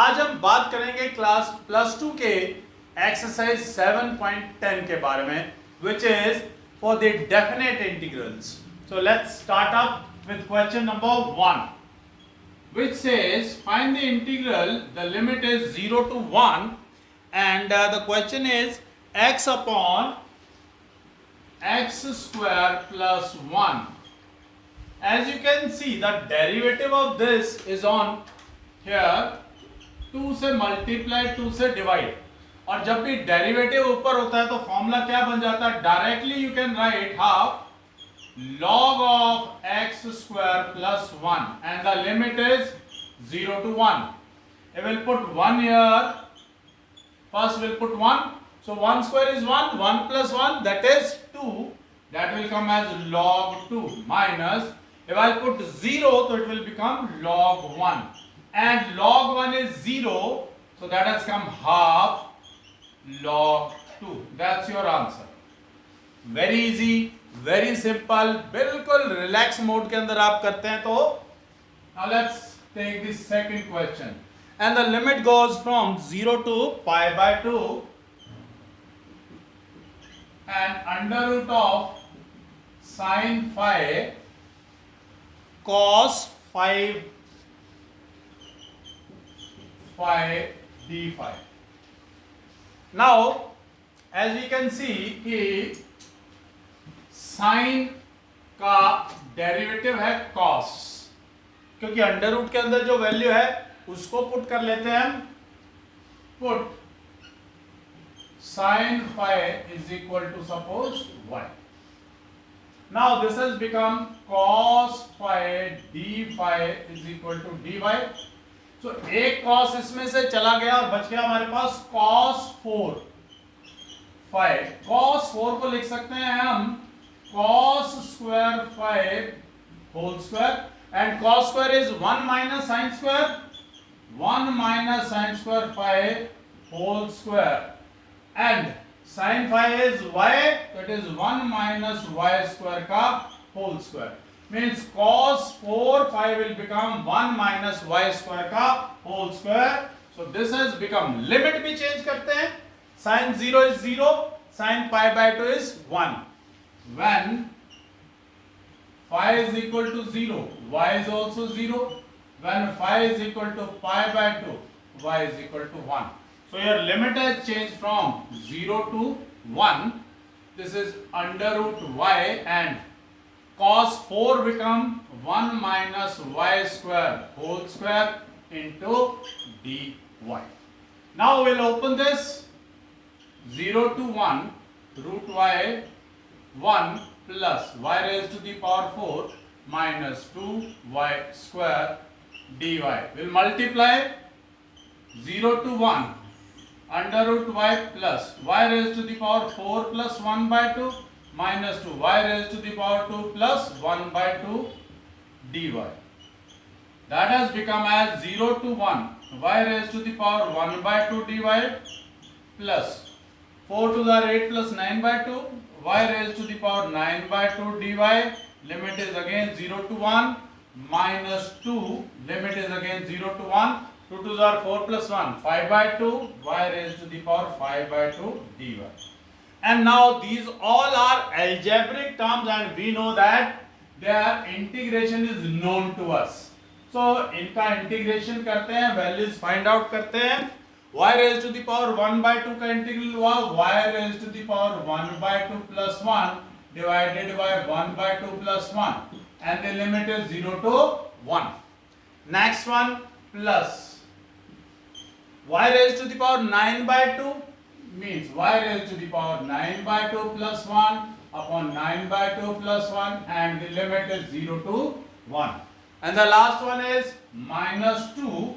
आज हम बात करेंगे क्लास प्लस टू के एक्सरसाइज 7.10 के बारे में, which is for the definite integrals. So let's start up with question number 1, which says find the integral, the limit is 0 to 1 and the question is x upon x square plus 1. As you can see, the derivative of this is on here 2 से multiply 2 से divide, और जब भी derivative ऊपर होता है तो formula क्या बन जाता है, directly you can write half log of x square plus 1 and the limit is 0 to 1. I will put 1 here. First we'll put 1. So 1 square is 1. 1 plus 1, that is 2. That will come as log 2 minus. If I put 0, so it will become log 1. And log 1 is 0. So that has come half log 2. That's your answer. Very easy. Very simple, बिल्कुल relax mode के अंदर आप करते हैं. तो now let's take this second question and the limit goes from 0 to pi by 2 and under root of sine phi cos 5 phi d phi. Now as we can see कि sine का derivative है cos, क्योंकि under root के अंदर जो value है उसको put कर लेते हैं हम. Put sine phi is equal to suppose y. Now this has become cos phi d phi is equal to dy. So एक कॉस इसमें से चला गया और बच गया हमारे पास कॉस 4 फाई. कॉस 4 को लिख सकते हैं हम cos square 5 whole square, and cos square is 1 minus sin square. 1 minus sin square 5 whole square, and sin phi is y, that is 1 minus y square ka whole square. Means cos 4 phi will become 1 minus y square ka whole square. So this has become, limit भी change करते हैं. sin 0 is 0, sin pi by 2 is 1. When phi is equal to 0, y is also 0. When phi is equal to pi by 2, y is equal to 1. So your limit has changed from 0 to 1. This is under root y, and cos 4 become 1 minus y square whole square into dy. Now we'll open this. 0 to 1 root y 1 plus y raised to the power 4 minus 2y square dy. We'll multiply 0 to 1 under root y plus y raised to the power 4 plus 1 by 2 minus 2y raised to the power 2 plus 1 by 2 dy. That has become as 0 to 1 y raised to the power 1 by 2 dy plus 4 to the 8 plus 9 by 2 y raised to the power 9 by 2 dy. Limit is again 0 to 1 minus 2. Limit is again 0 to 1. 2 to the 4 plus 1 5 by 2 y raised to the power 5 by 2 dy. And now these all are algebraic terms, and we know that their integration is known to us. So इनका integration करते हैं, values find out करते हैं. y raised to the power 1 by 2 का integral हुआ y raised to the power 1 by 2 plus 1 divided by 1 by 2 plus 1, and the limit is 0 to 1. Next one, plus y raised to the power 9 by 2 means y raised to the power 9 by 2 plus 1 upon 9 by 2 plus 1, and the limit is 0 to 1. And the last one is minus 2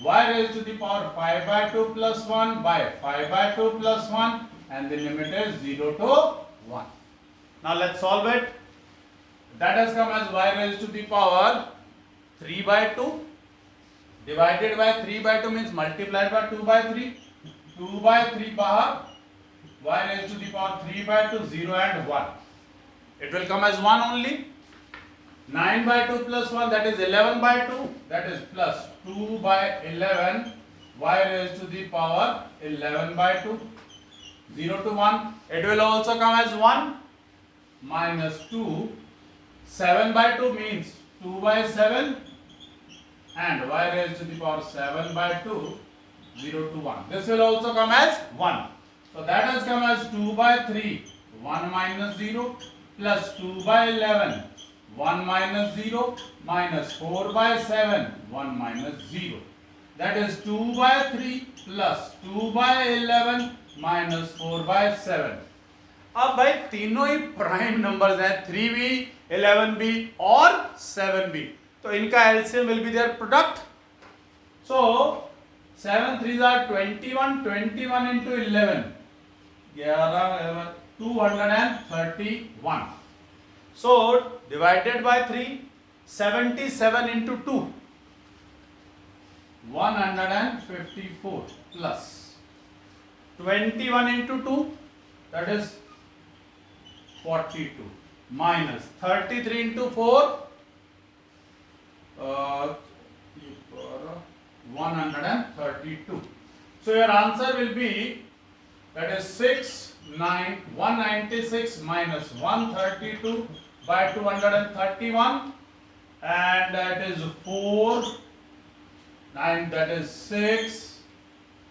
y raised to the power 5 by 2 plus 1 by 5 by 2 plus 1, and the limit is 0 to 1. Now let's solve it. That has come as y raised to the power 3 by 2 divided by 3 by 2 means multiplied by 2 by 3. 2 by 3 bahar, y raised to the power 3 by 2, 0 and 1. It will come as 1 only. 9 by 2 plus 1, that is 11 by 2, that is plus 2 by 11 y raised to the power 11 by 2. 0 to 1. It will also come as 1 minus 2. 7 by 2 means 2 by 7 and y raised to the power 7 by 2. 0 to 1. This will also come as 1. So that has come as 2 by 3. 1 minus 0 plus 2 by 11. 1 minus 0 minus 4 by 7. 1 minus 0. That is 2 by 3 plus 2 by 11 minus 4 by 7. अब भाई तीनों ही prime numbers हैं 3b, 11b और 7b. तो इनका LCM will be their product. So 7 3s are 21. 21 into 11. 231. So divided by 3. 77 into 2. 154 plus 21 into 2, that is 42, minus 33 into 4, 132. So your answer will be, that is 196 minus 132 by 231, and that is 4, 9, that is 6,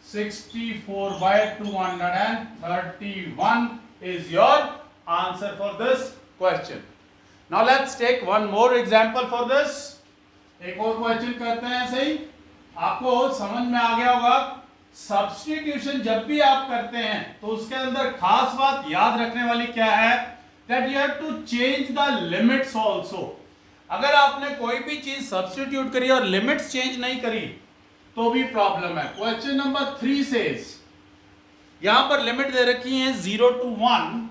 64 by 231 is your answer for this question. Now let's take one more example for this. एक और question करते हैं ऐसे ही. आपको समझ में आ गया होगा, सब्स्टिट्यूशन जब भी आप करते हैं तो उसके अंदर खास बात याद रखने वाली क्या है, that you have to change the limits also. अगर आपने कोई भी चीज सब्स्टिट्यूट करी और लिमिट्स चेंज नहीं करी तो भी प्रॉब्लम है. क्वेश्चन नंबर 3 सेज, यहां पर लिमिट दे रखी है 0 to 1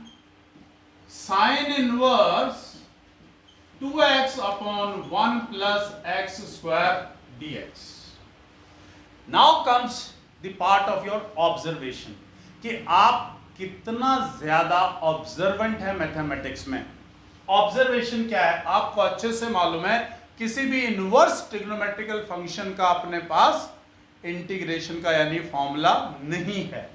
sine inverse 2x upon 1 plus x square dx. Now comes the part of your observation कि आप कितना ज्यादा ऑब्जर्वेंट है मैथमेटिक्स में. ऑब्जर्वेशन क्या है आपको अच्छे से मालूम है. किसी भी इनवर्स ट्रिग्नोमेट्रिकल फंक्शन का अपने पास इंटीग्रेशन का यानी फॉर्मूला नहीं है.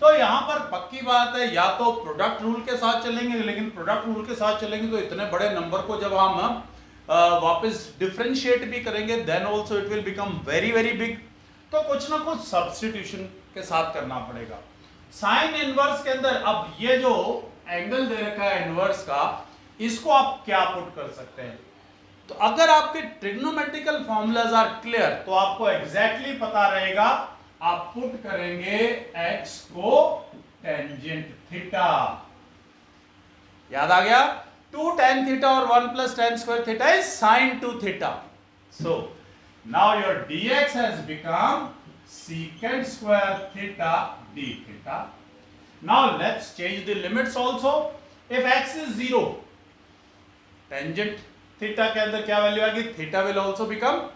तो यहां पर पक्की बात है, या तो प्रोडक्ट रूल के साथ चलेंगे, लेकिन प्रोडक्ट रूल के साथ चलेंगे तो इतने बड़े नंबर को जब हम वापस डिफरेंशिएट भी करेंगे then also it will become very very big. तो कुछ ना कुछ सब्स्टिट्यूशन के साथ करना पड़ेगा. साइन इनवर्स के अंदर अब ये जो एंगल दे रखा है इनवर्स का, इसको आप क्या पुट कर सकते हैं. तो अगर आपके ट्रिग्नोमेट्रिकल फॉर्मूलाज आर क्लियर तो आपको एग्जैक्टली पता रहेगा. आप पुट करेंगे x को टेंजेंट थीटा. याद आ गया, 2 tan थीटा और 1 plus tan square theta is sin 2 theta. So now your dx has become secant square theta d theta. Now let's change the limits also. If x is 0, tangent theta के अंदर क्या value आएगी, theta will also become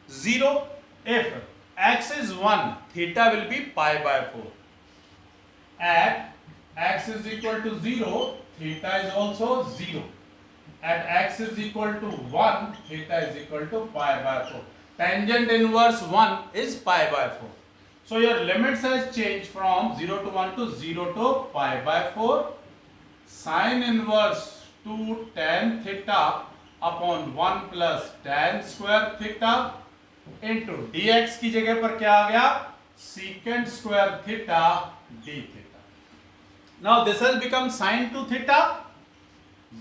0. If x is 1, theta will be pi by 4. At x is equal to 0, theta is also 0. At x is equal to 1, theta is equal to pi by 4. Tangent inverse 1 is pi by 4. So your limits has changed from 0 to 1 to 0 to pi by 4. Sin inverse 2 tan theta upon 1 plus tan square theta into dx की जगह पर क्या आ गया, secant square theta d theta. Now this has become sin 2 theta.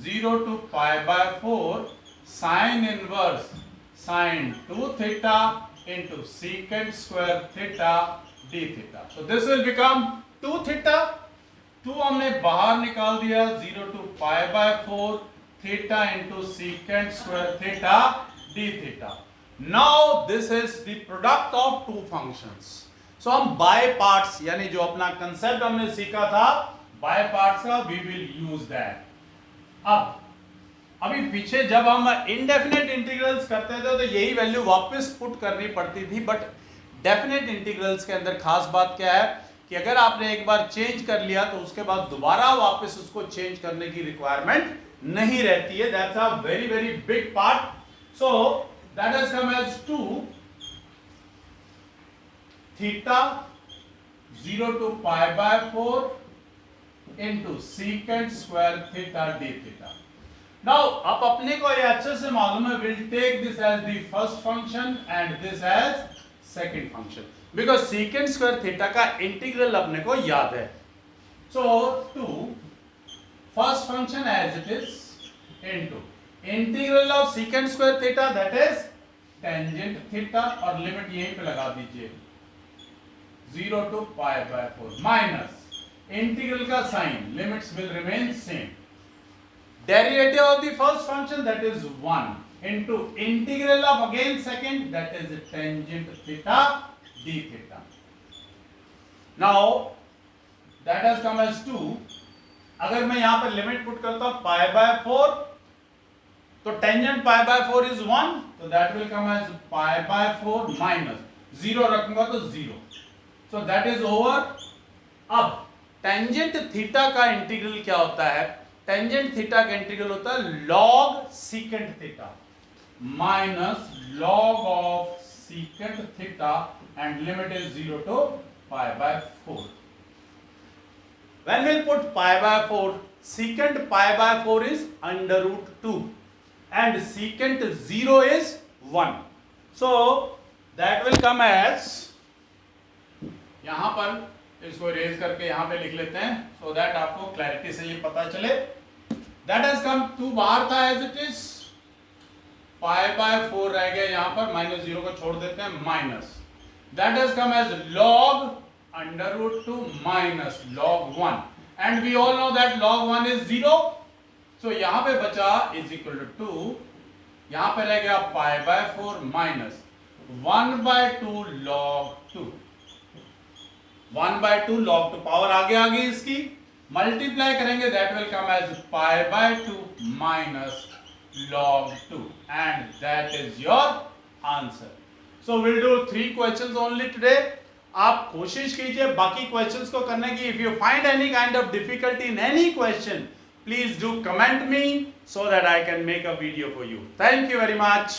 0 to pi by 4 sin inverse sin 2 theta into secant square theta d theta. So this will become 2 theta. 2 हमने बाहर निकाल दिया. 0 to pi by 4 theta into secant square theta d theta. Now this is the product of two functions. So हम by parts यानी जो अपना concept हमने सीखा था by parts का, we will use that. अब अभी पीछे जब हम इनडेफिनेट इंटीग्रल्स करते थे तो यही वैल्यू वापस पुट करनी पड़ती थी. बट डेफिनेट इंटीग्रल्स के अंदर खास बात क्या है कि अगर आपने एक बार चेंज कर लिया तो उसके बाद दोबारा वापस उसको चेंज करने की रिक्वायरमेंट नहीं रहती है. That's a very very big part. So that has come as 2 theta 0 to pi by 4 into secant square theta d theta. Now अब अपने को ये अच्छे से मालूम है, we'll take this as the first function and this as second function because secant square theta का integral अपने को याद है. So to first function as it is into integral of secant square theta, that is tangent theta, और limit यहीं पे लगा दीजिए 0 to pi by 4 minus integral का sine, limits will remain same, derivative of the first function that is 1 into integral of again second that is tangent theta d theta. Now that has come as 2. अगर मैं यहां पर limit put करता हूं पाई by 4 तो tangent pi by 4 is 1, तो that will come as pi by 4 minus 0 रखूंगा तो 0, सो दैट इज ओवर. अब टेंजेंट थीटा का इंटीग्रल क्या होता है? टेंजेंट थीटा का इंटीग्रल होता है log secant theta minus log of secant theta and limit is 0 to pi by 4. When we'll put pi by 4, secant pi by 4 is under root 2 and secant 0 is 1. So that will come as, यहां पर इसको raise करके यहां पे लिख लेते हैं so that आपको क्लैरिटी से ये पता चले. दैट हैज कम 2 बाहर था as it is, pi by 4 रह गया यहां पर, माइनस 0 को छोड़ देते हैं minus, that has come as log under root 2 minus log 1 and we all know that log 1 is 0, so यहां पे बचा इज इक्वल टू 2, यहां पे रह गया पाई by 4 minus 1 by 2 log 2, 1 by 2 log 2 power आगे आ गई इसकी, मल्टीप्लाई करेंगे that will come as pi by 2 minus log 2 and that is your answer. So will do 3 questions only today. आप कोशिश कीजिए बाकी क्वेश्चंस को करने की. If you find any kind of difficulty in any question, please do comment me so that I can make a video for you. Thank you very much.